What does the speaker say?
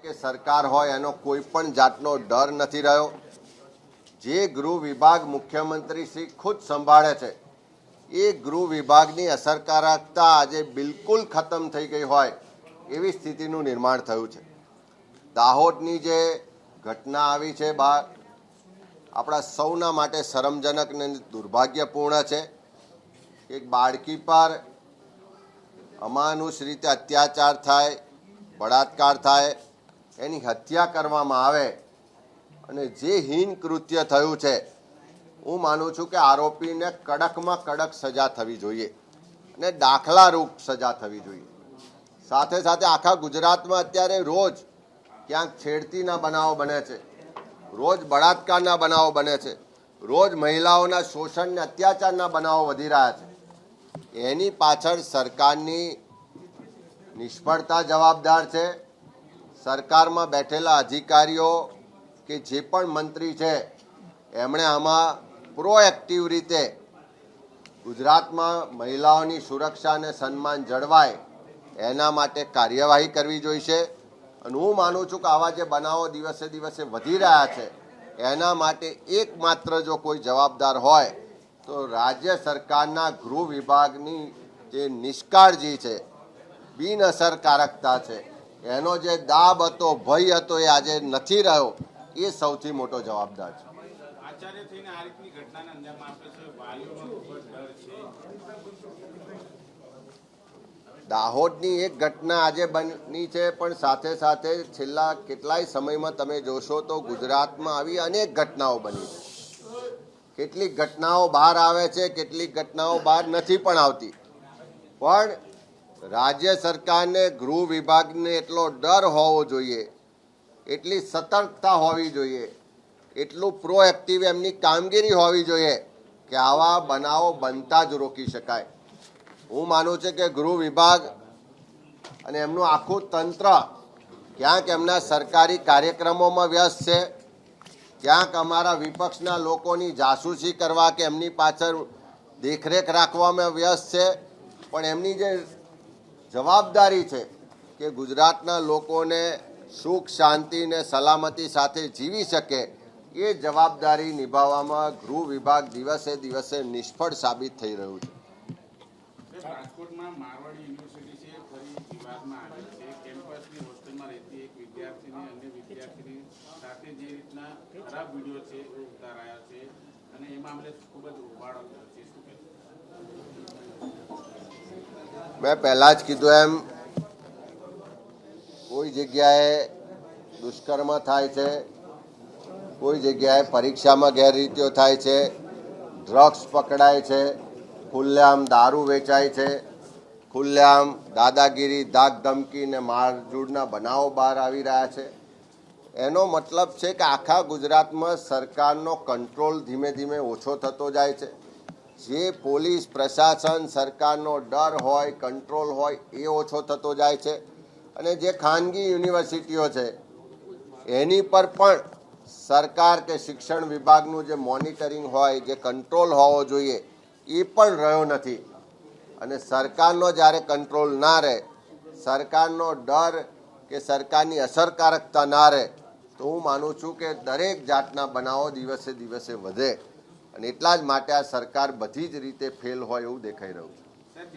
કે સરકાર હોય એનો કોઈ પણ જાતનો ડર નથી રહ્યો। જે ગૃહ વિભાગ મુખ્યમંત્રી શ્રી ખુદ સંભાળે છે એ ગૃહ વિભાગની અસરકારકતા આજે બિલકુલ ખતમ થઈ ગઈ હોય એવી સ્થિતિનું નિર્માણ થયું છે। દાહોદની જે ઘટના આવી છે બહાર આપણા સૌના માટે શરમજનક અને દુર્ભાગ્યપૂર્ણ છે। એક બાળકી પર અમાનુષ રીતે અત્યાચાર થાય, બળાત્કાર થાય, એની હત્યા કરવામાં આવે અને જે હીન કૃત્ય થયું છે હું માનું છું કે આરોપીને કડકમાં કડક સજા થવી જોઈએ અને દાખલારૂપ સજા થવી જોઈએ। સાથે સાથે આખા ગુજરાતમાં અત્યારે રોજ ક્યાંક છેડતીના બનાવો બને છે, રોજ બળાત્કારના બનાવો બને છે, રોજ મહિલાઓના શોષણ અને અત્યાચારના બનાવો વધી રહ્યા છે। એની પાછળ સરકારની નિષ્ફળતા જવાબદાર છે। સરકારમાં બેઠેલા અધિકારીઓ કે જે પણ મંત્રી છે એમણે આમાં પ્રોએક્ટિવ રીતે ગુજરાતમાં મહિલાઓની સુરક્ષા અને સન્માન જળવાય એના માટે કાર્યવાહી કરવી જોઈશે। અને હું માનું છું કે આવા જે બનાવો દિવસે દિવસે વધી રહ્યા છે એના માટે એકમાત્ર જો કોઈ જવાબદાર હોય તો રાજ્ય સરકારના ગૃહ વિભાગની જે નિષ્કાળજી છે, બિનઅસરકારકતા છે, એનો જે દાબ હતો, ભય હતો એ આજે નથી રહ્યો, એ સૌથી મોટો જવાબદાર છે। દાહોદની એક ઘટના આજે બની છે પણ સાથે સાથે છેલ્લા કેટલાય સમયમાં તમે જોશો તો ગુજરાતમાં આવી અનેક ઘટનાઓ બની છે। કેટલીક ઘટનાઓ બહાર આવે છે, કેટલીક ઘટનાઓ બહાર નથી પણ આવતી, પણ રાજ્ય સરકારને ગૃહ વિભાગને એટલો ડર હોવો જોઈએ, એટલી સતર્કતા હોવી જોઈએ, એટલું પ્રોએક્ટિવ એમની કામગીરી હોવી જોઈએ કે આવા બનાવો બનતા જ રોકી શકાય। હું માનું છું કે ગૃહ વિભાગ અને એમનું આખું તંત્ર ક્યાંક એમના સરકારી કાર્યક્રમોમાં વ્યસ્ત છે, ક્યાંક અમારા વિપક્ષના લોકોની જાસૂસી કરવા કે એમની પાછળ દેખરેખ રાખવામાં વ્યસ્ત છે, પણ એમની જે જવાબદારી છે કે ગુજરાતના લોકોને સુખ શાંતિ અને સલામતી સાથે જીવી શકે એ જવાબદારી નિભાવવામાં ગૃહ વિભાગ દિવસે દિવસે નિષ્ફળ સાબિત થઈ રહ્યું છે। રાજકોટમાં મારવાડી યુનિવર્સિટી છે ફરી વિવાદમાં આવી છે। કેમ્પસની હોસ્ટેલમાં રહેતી એક વિદ્યાર્થીની અન્ય વિદ્યાર્થીની સાથે જે રીતના ખરાબ વિડીયો છે એ ઉતારાયા છે અને એ મામલે ખૂબ જ ઉબાળો છે, શું કહેશો? મેં પહેલાં જ કીધું એમ કોઈ જગ્યાએ દુષ્કર્મ થાય છે, કોઈ જગ્યાએ પરીક્ષામાં ગેરરીતિઓ થાય છે, ડ્રગ્સ પકડાય છે, ખુલ્લેઆમ દારૂ વેચાય છે, ખુલ્લેઆમ દાદાગીરી, ધાક ધમકી ને મારઝૂડના બનાવો બહાર આવી રહ્યા છે। એનો મતલબ છે કે આખા ગુજરાતમાં સરકારનો કંટ્રોલ ધીમે ધીમે ઓછો થતો જાય છે। જે પોલીસ પ્રશાસન સરકારનો ડર હોય, કંટ્રોલ હોય એ ઓછો થતો જાય છે અને જે ખાનગી યુનિવર્સિટીઓ છે એની પર પણ સરકાર કે શિક્ષણ વિભાગનું જે મોનિટરિંગ હોય, જે કંટ્રોલ હોવો જોઈએ એ પણ રહ્યો નથી। અને સરકારનો જ્યારે કંટ્રોલ ના રહે, સરકારનો ડર કે સરકારની અસરકારકતા ના રહે તો હું માનું છું કે દરેક જાતના બનાવો દિવસે દિવસે વધે અને એટલા જ માટે આ સરકાર બધી જ રીતે ફેલ હોય એવું દેખાઈ રહ્યું છે।